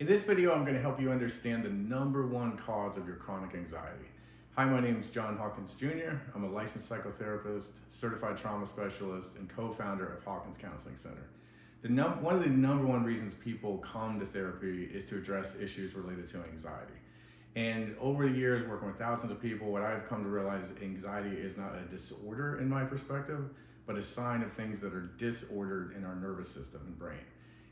In this video, I'm going to help you understand the #1 cause of your chronic anxiety. Hi, my name is John Hawkins Jr. I'm a licensed psychotherapist, certified trauma specialist, and co-founder of Hawkins Counseling Center. One of the #1 reasons people come to therapy is to address issues related to anxiety. And over the years, working with thousands of people, what I've come to realize, anxiety is not a disorder in my perspective, but a sign of things that are disordered in our nervous system and brain.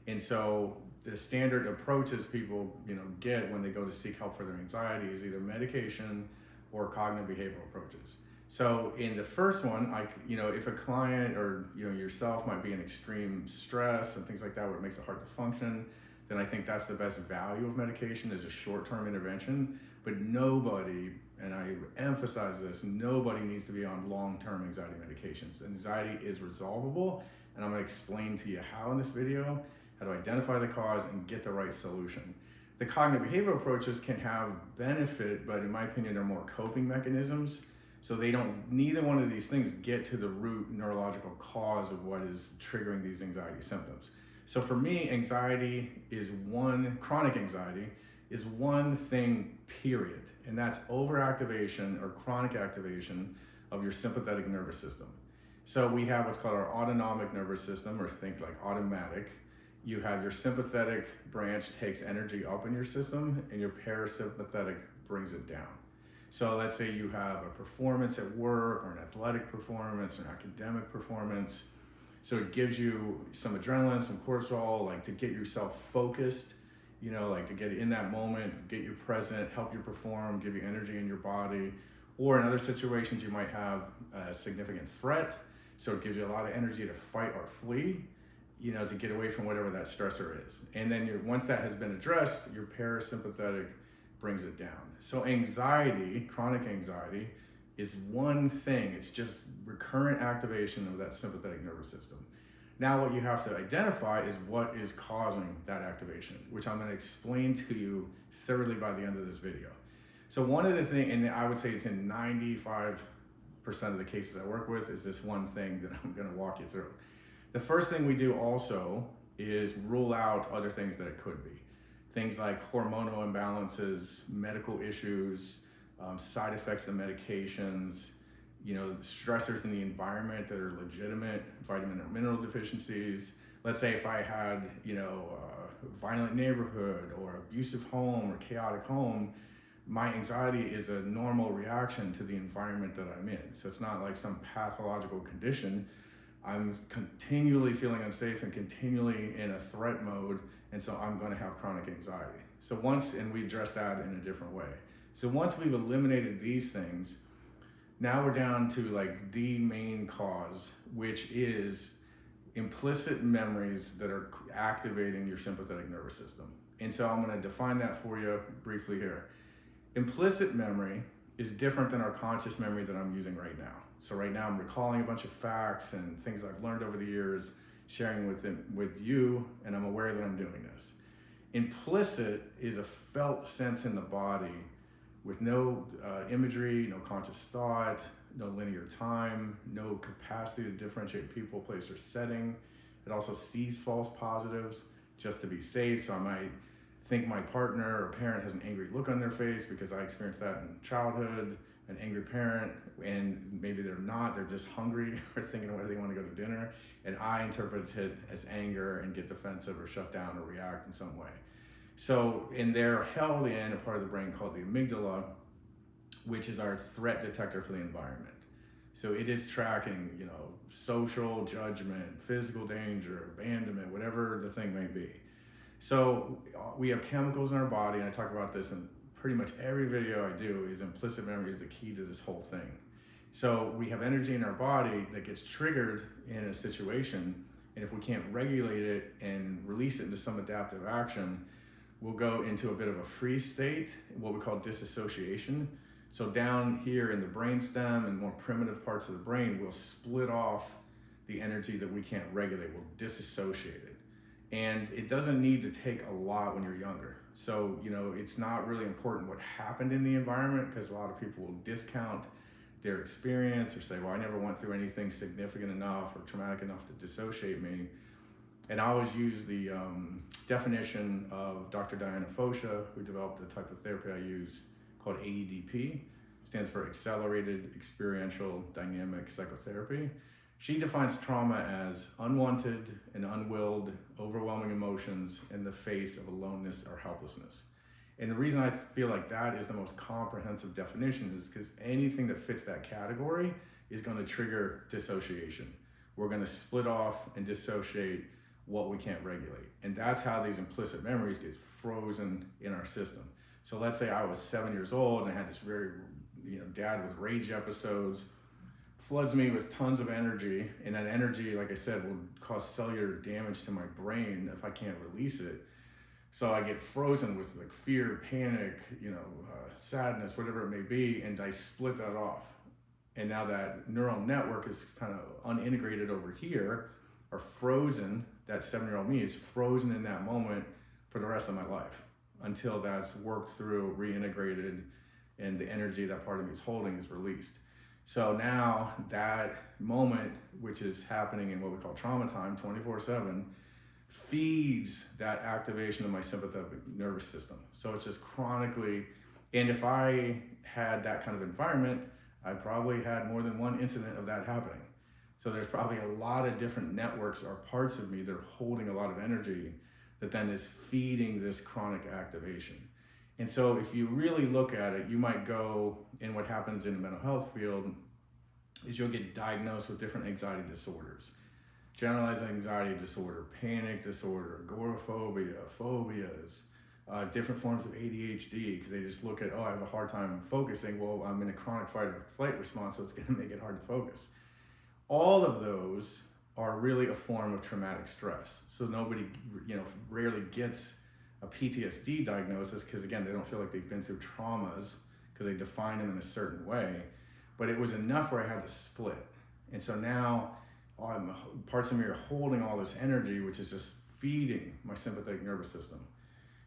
And so the standard approaches people get when they go to seek help for their anxiety is either medication or cognitive behavioral approaches. So in the first one, if a client or yourself might be in extreme stress and things like that where it makes it hard to function, then I think that's the best value of medication is a short-term intervention. But nobody, and I emphasize this, nobody needs to be on long-term anxiety medications. Anxiety is resolvable, and I'm going to explain to you how in this video, how to identify the cause and get the right solution. The cognitive behavioral approaches can have benefit, but in my opinion, they're more coping mechanisms. So neither one of these things get to the root neurological cause of what is triggering these anxiety symptoms. So for me, chronic anxiety is one thing, period. And that's overactivation or chronic activation of your sympathetic nervous system. So we have what's called our autonomic nervous system, or think like automatic. You have your sympathetic branch takes energy up in your system, and your parasympathetic brings it down. So let's say you have a performance at work or an athletic performance or an academic performance. So it gives you some adrenaline, some cortisol, like to get yourself focused, like to get in that moment, get you present, help you perform, give you energy in your body. Or in other situations, you might have a significant threat. So it gives you a lot of energy to fight or flee, to get away from whatever that stressor is. And then once that has been addressed, your parasympathetic brings it down. So anxiety, chronic anxiety, is one thing. It's just recurrent activation of that sympathetic nervous system. Now what you have to identify is what is causing that activation, which I'm going to explain to you thoroughly by the end of this video. So one of the things, and I would say it's in 95% of the cases I work with, is this one thing that I'm going to walk you through. The first thing we do also is rule out other things that it could be. Things like hormonal imbalances, medical issues, side effects of medications, stressors in the environment that are legitimate, vitamin or mineral deficiencies. Let's say if I had, a violent neighborhood or abusive home or chaotic home, my anxiety is a normal reaction to the environment that I'm in. So it's not like some pathological condition. I'm continually feeling unsafe and continually in a threat mode, and so I'm going to have chronic anxiety. And we address that in a different way. So once we've eliminated these things, now we're down to like the main cause, which is implicit memories that are activating your sympathetic nervous system. And so I'm going to define that for you briefly here. Implicit memory is different than our conscious memory that I'm using right now. So right now I'm recalling a bunch of facts and things I've learned over the years, sharing with you, and I'm aware that I'm doing this. Implicit is a felt sense in the body with no imagery, no conscious thought, no linear time, no capacity to differentiate people, place, or setting. It also sees false positives just to be safe. So I might think my partner or parent has an angry look on their face because I experienced that in childhood, an angry parent, and maybe they're not, they're just hungry or thinking of whether they want to go to dinner, and I interpret it as anger and get defensive or shut down or react in some way. So, and they're held in a part of the brain called the amygdala, which is our threat detector for the environment. So it is tracking, social judgment, physical danger, abandonment, whatever the thing may be. So we have chemicals in our body, and I talk about this in pretty much every video I do, is implicit memory is the key to this whole thing. So we have energy in our body that gets triggered in a situation, and if we can't regulate it and release it into some adaptive action, we'll go into a bit of a freeze state, what we call disassociation. So down here in the brainstem and more primitive parts of the brain, we'll split off the energy that we can't regulate. We'll disassociate it. And it doesn't need to take a lot when you're younger. So, it's not really important what happened in the environment, because a lot of people will discount their experience or say, well, I never went through anything significant enough or traumatic enough to dissociate me. And I always use the definition of Dr. Diana Fosha, who developed the type of therapy I use called AEDP. Stands for Accelerated Experiential Dynamic Psychotherapy. She defines trauma as unwanted and unwilled, overwhelming emotions in the face of aloneness or helplessness. And the reason I feel like that is the most comprehensive definition is because anything that fits that category is going to trigger dissociation. We're going to split off and dissociate what we can't regulate. And that's how these implicit memories get frozen in our system. So let's say I was 7 years old and I had this very, dad with rage episodes, floods me with tons of energy, and that energy, like I said, will cause cellular damage to my brain if I can't release it. So I get frozen with like fear, panic, sadness, whatever it may be, and I split that off. And now that neural network is kind of unintegrated over here, or frozen. That 7-year-old me is frozen in that moment for the rest of my life until that's worked through, reintegrated, and the energy that part of me is holding is released. So now that moment, which is happening in what we call trauma time 24/7, feeds that activation of my sympathetic nervous system. So it's just chronically, and if I had that kind of environment, I probably had more than one incident of that happening. So there's probably a lot of different networks or parts of me that are holding a lot of energy that then is feeding this chronic activation. And so if you really look at it, you might go, and what happens in the mental health field is you'll get diagnosed with different anxiety disorders. Generalized anxiety disorder, panic disorder, agoraphobia, phobias, different forms of ADHD, because they just look at, I have a hard time focusing. Well, I'm in a chronic fight or flight response, so it's going to make it hard to focus. All of those are really a form of traumatic stress. So nobody, rarely gets a PTSD diagnosis because, again, they don't feel like they've been through traumas because they define them in a certain way. But it was enough where I had to split. And so now parts of me are holding all this energy, which is just feeding my sympathetic nervous system.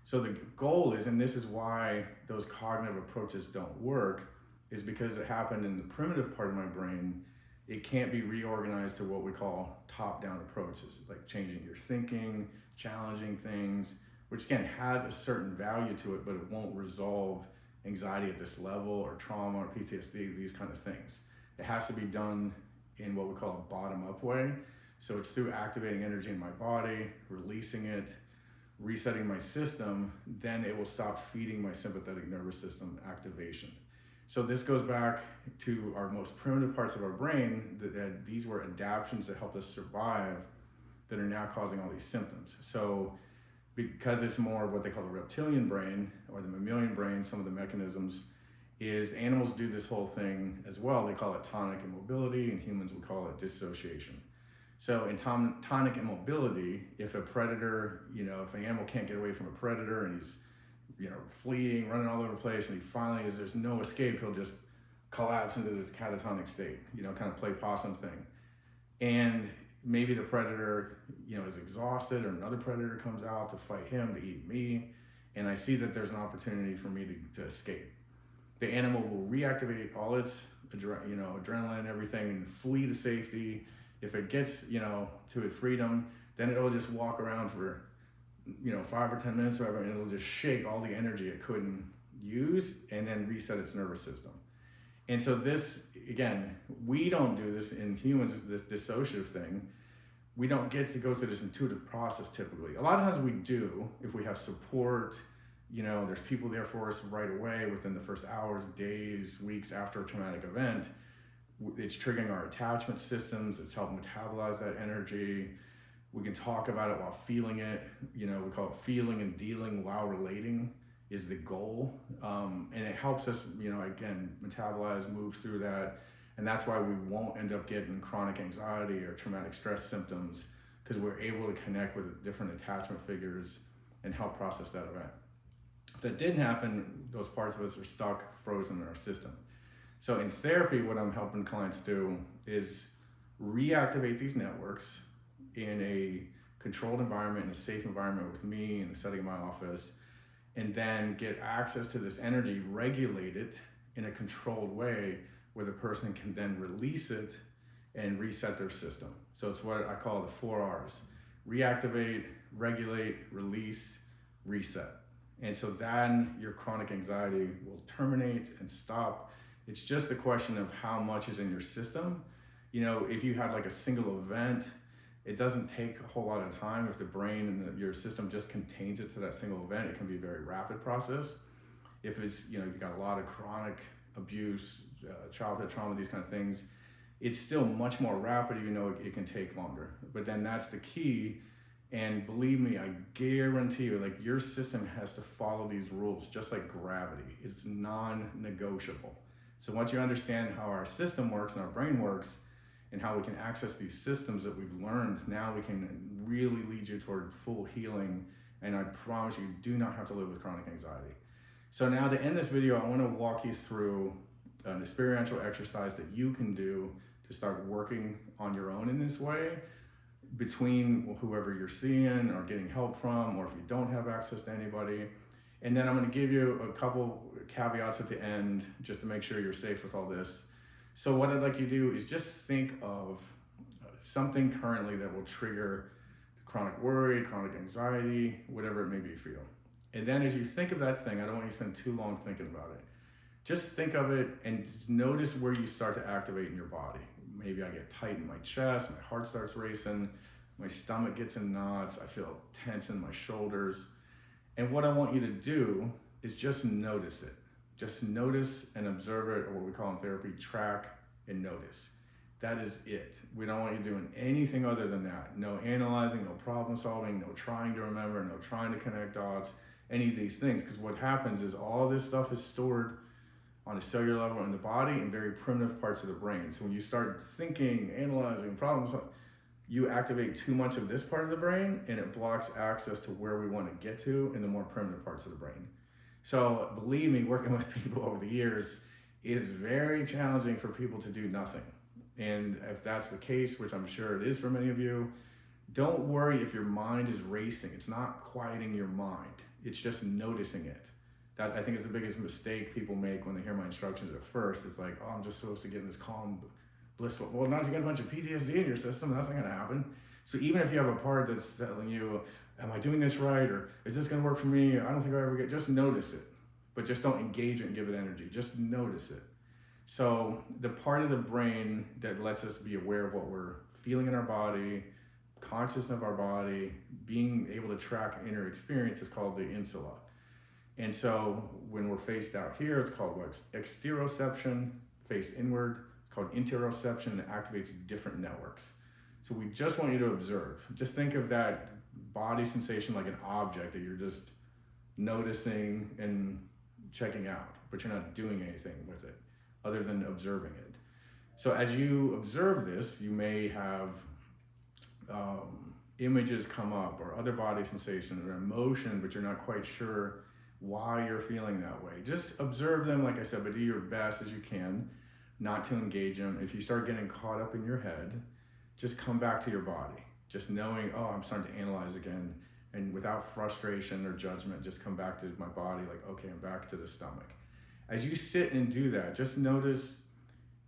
So the goal is, and this is why those cognitive approaches don't work, is because it happened in the primitive part of my brain. It can't be reorganized to what we call top-down approaches, like changing your thinking, challenging things, which again has a certain value to it, but it won't resolve anxiety at this level or trauma or PTSD, these kind of things. It has to be done in what we call a bottom-up way. So it's through activating energy in my body, releasing it, resetting my system, then it will stop feeding my sympathetic nervous system activation. So this goes back to our most primitive parts of our brain, that these were adaptations that helped us survive that are now causing all these symptoms. So because it's more what they call the reptilian brain or the mammalian brain, some of the mechanisms is animals do this whole thing as well. They call it tonic immobility, and humans would call it dissociation. So in tonic immobility, if a predator, if an animal can't get away from a predator and he's fleeing, running all over the place, and he finally, as there's no escape, he'll just collapse into this catatonic state, kind of play possum thing. And maybe the predator, is exhausted, or another predator comes out to fight him, to eat me, and I see that there's an opportunity for me to escape. The animal will reactivate all its adrenaline and everything and flee to safety. If it gets, to its freedom, then it'll just walk around for 5 or 10 minutes or whatever, and it'll just shake all the energy it couldn't use and then reset its nervous system. And so this, again, we don't do this in humans, this dissociative thing. We don't get to go through this intuitive process typically. A lot of times we do, if we have support, there's people there for us right away within the first hours, days, weeks after a traumatic event. It's triggering our attachment systems. It's helping metabolize that energy. We can talk about it while feeling it. We call it feeling and dealing while relating is the goal. And it helps us, again, metabolize, move through that. And that's why we won't end up getting chronic anxiety or traumatic stress symptoms, because we're able to connect with different attachment figures and help process that event. If that didn't happen, those parts of us are stuck, frozen in our system. So in therapy, what I'm helping clients do is reactivate these networks in a controlled environment, in a safe environment with me in the setting of my office, and then get access to this energy, regulate it in a controlled way where the person can then release it and reset their system. So it's what I call the 4 R's. reactivate, regulate, release, reset. And so then your chronic anxiety will terminate and stop. It's just a question of how much is in your system. You know, if you had like a single event, it doesn't take a whole lot of time. If the brain and your system just contains it to that single event, it can be a very rapid process. If it's, you know, you've got a lot of chronic abuse, childhood trauma, these kind of things, it's still much more rapid, even though it can take longer. But then that's the key. And believe me, I guarantee you, like, your system has to follow these rules, just like gravity. It's non-negotiable. So once you understand how our system works and our brain works and how we can access these systems that we've learned, now we can really lead you toward full healing. And I promise you do not have to live with chronic anxiety. So now to end this video, I want to walk you through an experiential exercise that you can do to start working on your own in this way, between whoever you're seeing or getting help from, or if you don't have access to anybody. And then I'm going to give you a couple caveats at the end just to make sure you're safe with all this. So what I'd like you to do is just think of something currently that will trigger chronic worry, chronic anxiety, whatever it may be for you. And then as you think of that thing, I don't want you to spend too long thinking about it. Just think of it and just notice where you start to activate in your body. Maybe I get tight in my chest, my heart starts racing, my stomach gets in knots, I feel tense in my shoulders. And what I want you to do is just notice it. Just notice and observe it, or what we call in therapy, track and notice. That is it. We don't want you doing anything other than that. No analyzing, no problem solving, no trying to remember, no trying to connect dots, any of these things. Because what happens is all this stuff is stored on a cellular level in the body in very primitive parts of the brain. So when you start thinking, analyzing, problems, you activate too much of this part of the brain and it blocks access to where we want to get to in the more primitive parts of the brain. So believe me, working with people over the years, it is very challenging for people to do nothing. And if that's the case, which I'm sure it is for many of you, don't worry if your mind is racing. It's not quieting your mind. It's just noticing it. That, I think, is the biggest mistake people make when they hear my instructions at first. It's like, oh, I'm just supposed to get in this calm, blissful. Well, not if you got a bunch of PTSD in your system, that's not gonna happen. So even if you have a part that's telling you, am I doing this right? Or is this gonna work for me? I don't think I ever get, just notice it. But just don't engage it and give it energy, just notice it. So the part of the brain that lets us be aware of what we're feeling in our body, conscious of our body, being able to track inner experience is called the insula. And so when we're faced out here, it's called what? Exteroception, face inward. It's called interoception, and it activates different networks. So we just want you to observe. Just think of that body sensation like an object that you're just noticing and checking out, but you're not doing anything with it other than observing it. So as you observe this, you may have images come up or other body sensations or emotion, but you're not quite sure why you're feeling that way. Just observe them, like I said, but do your best as you can not to engage them. If you start getting caught up in your head, just come back to your body. Just knowing, oh, I'm starting to analyze again. And without frustration or judgment, just come back to my body, like, okay, I'm back to the stomach. As you sit and do that, just notice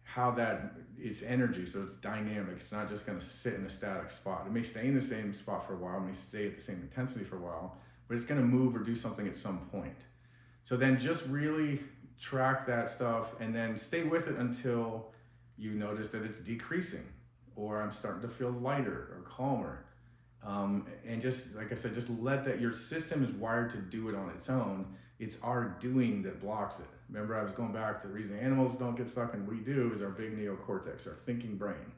how that, it's energy, so it's dynamic. It's not just gonna sit in a static spot. It may stay in the same spot for a while, it may stay at the same intensity for a while, but it's gonna move or do something at some point. So then just really track that stuff and then stay with it until you notice that it's decreasing, or I'm starting to feel lighter or calmer. And just, like I said, just let that, your system is wired to do it on its own. It's our doing that blocks it. Remember, I was going back, the reason animals don't get stuck and we do is our big neocortex, our thinking brain.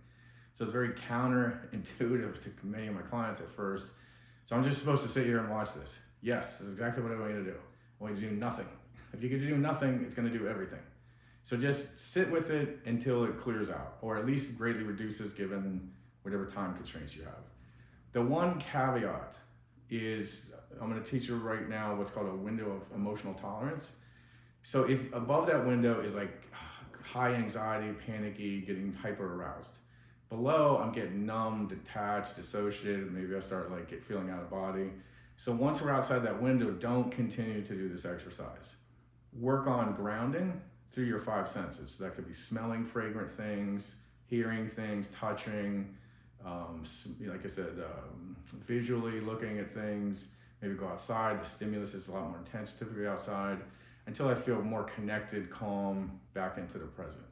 So it's very counterintuitive to many of my clients at first. So I'm just supposed to sit here and watch this. Yes, that's exactly what I want you to do. I want you to do nothing. If you can do nothing, it's gonna do everything. So just sit with it until it clears out, or at least greatly reduces given whatever time constraints you have. The one caveat is, I'm gonna teach you right now what's called a window of emotional tolerance. So if above that window is like high anxiety, panicky, getting hyper aroused. Below, I'm getting numb, detached, dissociated, maybe I start like feeling out of body. So once we're outside that window, don't continue to do this exercise. Work on grounding through your five senses. So that could be smelling fragrant things, hearing things, touching, like I said, visually looking at things, maybe go outside. The stimulus is a lot more intense typically outside, until I feel more connected, calm, back into the present.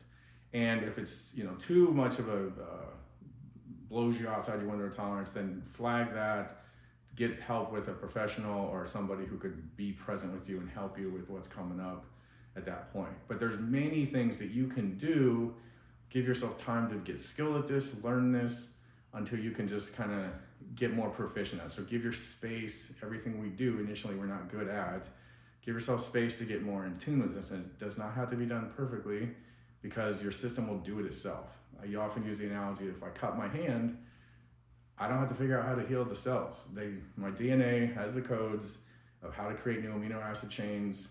And if it's too much of a blows you outside your window of tolerance, then flag that, get help with a professional or somebody who could be present with you and help you with what's coming up at that point. But there's many things that you can do. Give yourself time to get skilled at this, learn this, until you can just kind of get more proficient at it. So give your space. Everything we do initially we're not good at. Give yourself space to get more in tune with this. And it does not have to be done perfectly, because your system will do it itself. I often use the analogy, if I cut my hand, I don't have to figure out how to heal the cells. My DNA has the codes of how to create new amino acid chains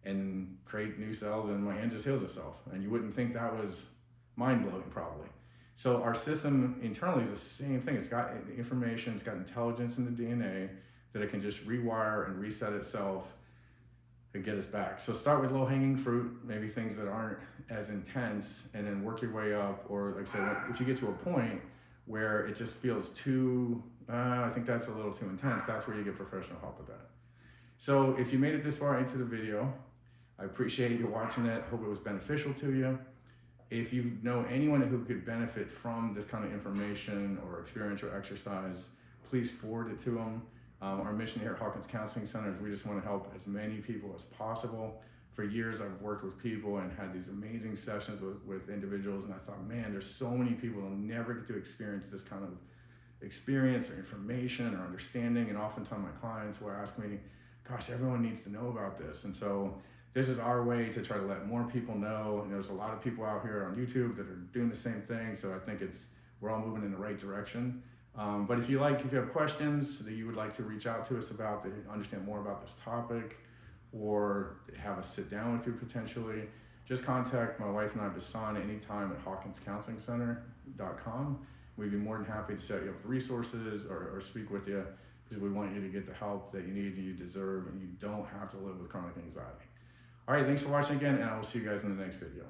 and create new cells, and my hand just heals itself. And you wouldn't think that was mind-blowing, probably. So our system internally is the same thing. It's got information, it's got intelligence in the DNA that it can just rewire and reset itself and get us back. So start with low-hanging fruit, maybe things that aren't as intense, and then work your way up. Or like I said, if you get to a point where it just feels too, I think that's a little too intense, that's where you get professional help with that. So if you made it this far into the video, I appreciate you watching it. Hope it was beneficial to you. If you know anyone who could benefit from this kind of information or experience or exercise, please forward it to them. Our mission here at Hawkins Counseling Center is we just want to help as many people as possible. For years, I've worked with people and had these amazing sessions with individuals, and I thought, man, there's so many people who never get to experience this kind of experience or information or understanding. And oftentimes my clients will ask me, gosh, everyone needs to know about this. And so this is our way to try to let more people know. And there's a lot of people out here on YouTube that are doing the same thing. So I think we're all moving in the right direction. But if you have questions that you would like to reach out to us about, to understand more about this topic, or have us sit down with you potentially, just contact my wife and I, Basan, anytime at hawkinscounselingcenter.com. We'd be more than happy to set you up with resources or speak with you, because we want you to get the help that you need and you deserve, and you don't have to live with chronic anxiety. All right, thanks for watching again, and I will see you guys in the next video.